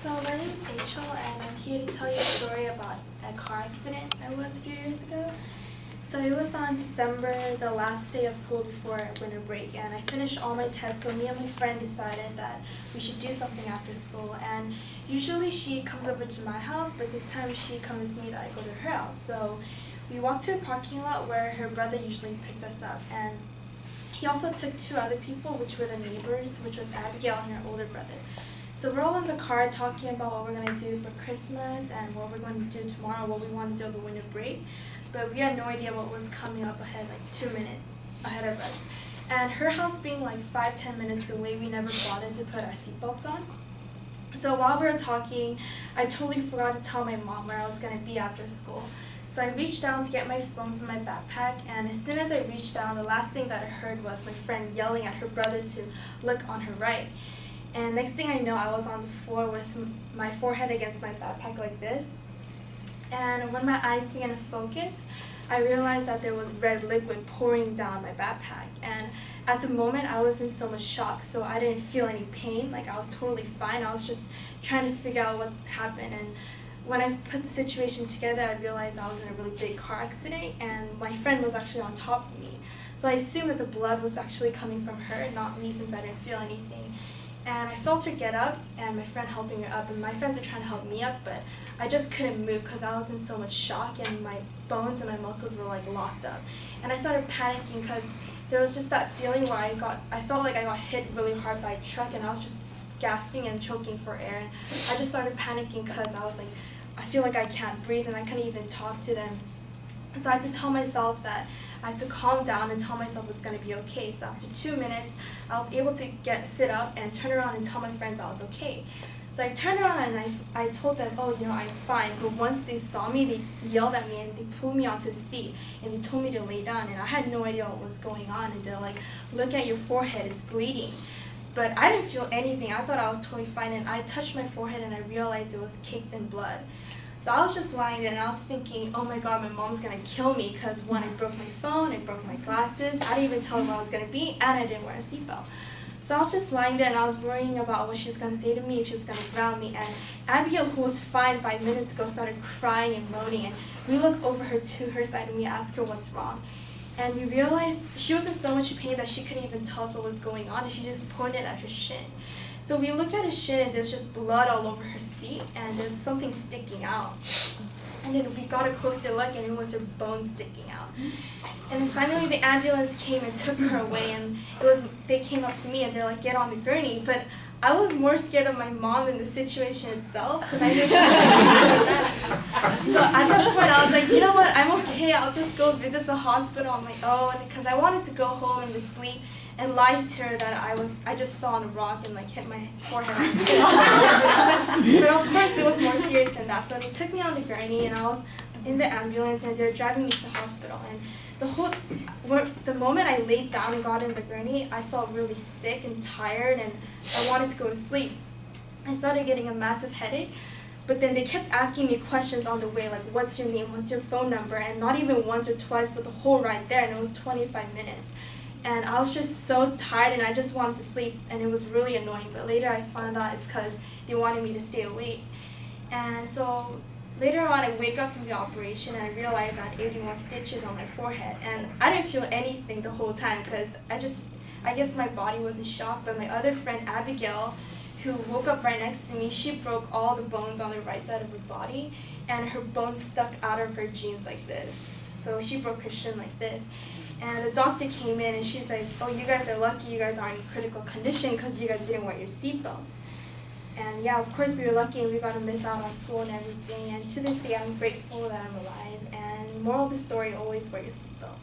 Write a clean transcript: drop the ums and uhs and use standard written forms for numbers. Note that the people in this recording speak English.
So my name is Rachel, and I'm here to tell you a story about a car accident I was a few years ago. So it was on December, the last day of school before winter break, and I finished all my tests, so me and my friend decided that we should do something after school. And usually she comes over to my house, but this time she convinced me that I go to her house. So we walked to a parking lot where her brother usually picked us up, and he also took two other people, which were the neighbors, which was Abigail and her older brother. So we're all in the car talking about what we're going to do for Christmas and what we're going to do tomorrow, what we want to do over winter break. But we had no idea what was coming up ahead, like 2 minutes ahead of us. And her house being like 5-10 minutes away, we never bothered to put our seatbelts on. So while we were talking, I totally forgot to tell my mom where I was going to be after school. So I reached down to get my phone from my backpack, and as soon as I reached down, the last thing that I heard was my friend yelling at her brother to look on her right. And next thing I know, I was on the floor with my forehead against my backpack like this. And when my eyes began to focus, I realized that there was red liquid pouring down my backpack. And at the moment, I was in so much shock, so I didn't feel any pain. Like, I was totally fine. I was just trying to figure out what happened. And when I put the situation together, I realized I was in a really big car accident, and my friend was actually on top of me. So I assumed that the blood was actually coming from her, not me, since I didn't feel anything. And I felt her get up, and my friend helping her up, and my friends were trying to help me up, but I just couldn't move because I was in so much shock, and my bones and my muscles were like locked up. And I started panicking because there was just that feeling where I felt like I got hit really hard by a truck, and I was just gasping and choking for air. And I just started panicking because I was like, I feel like I can't breathe, and I couldn't even talk to them. So I had to tell myself that I had to calm down and tell myself it's going to be okay. So after 2 minutes, I was able to sit up and turn around and tell my friends I was okay. So I turned around and I told them, oh, I'm fine. But once they saw me, they yelled at me and they pulled me onto the seat and they told me to lay down. And I had no idea what was going on. And they're like, look at your forehead, it's bleeding. But I didn't feel anything. I thought I was totally fine. And I touched my forehead and I realized it was caked in blood. So I was just lying there and I was thinking, oh my God, my mom's going to kill me because when I broke my phone, I broke my glasses, I didn't even tell her where I was going to be, and I didn't wear a seatbelt. So I was just lying there and I was worrying about what she was going to say to me, if she was going to ground me. And Abigail, who was fine 5 minutes ago, started crying and moaning. And we looked over her to her side and we asked her what's wrong. And we realized she was in so much pain that she couldn't even tell us what was going on, and she just pointed at her shin. So we looked at her shin and there's just blood all over her seat and there's something sticking out. And then we got a closer look and it was her bone sticking out. And then finally the ambulance came and took her away, and they came up to me and they're like, get on the gurney. But I was more scared of my mom than the situation itself because I knew she was So at that point I was like, you know what, I'm okay, I'll just go visit the hospital on my own because I wanted to go home and just sleep and lie to her that I just fell on a rock and like hit my forehead. But of course it was more serious than that. So they took me on the gurney and I was in the ambulance and they're driving me to the hospital. And the moment I laid down and got in the gurney, I felt really sick and tired and I wanted to go to sleep. I started getting a massive headache, but then they kept asking me questions on the way, like what's your name, what's your phone number, and not even once or twice, but the whole ride there, and it was 25 minutes. And I was just so tired and I just wanted to sleep, and it was really annoying, but later I found out it's because they wanted me to stay awake. And so later on I wake up from the operation and I realized I had 81 stitches on my forehead, and I didn't feel anything the whole time because I guess my body was in shock. But my other friend Abigail, who woke up right next to me, she broke all the bones on the right side of her body and her bones stuck out of her jeans like this. So she broke her shin like this. And the doctor came in and she's like, oh, you guys are lucky you guys aren't in critical condition because you guys didn't wear your seatbelts. And yeah, of course we were lucky and we got to miss out on school and everything. And to this day I'm grateful that I'm alive. And moral of the story, always wear your seatbelt.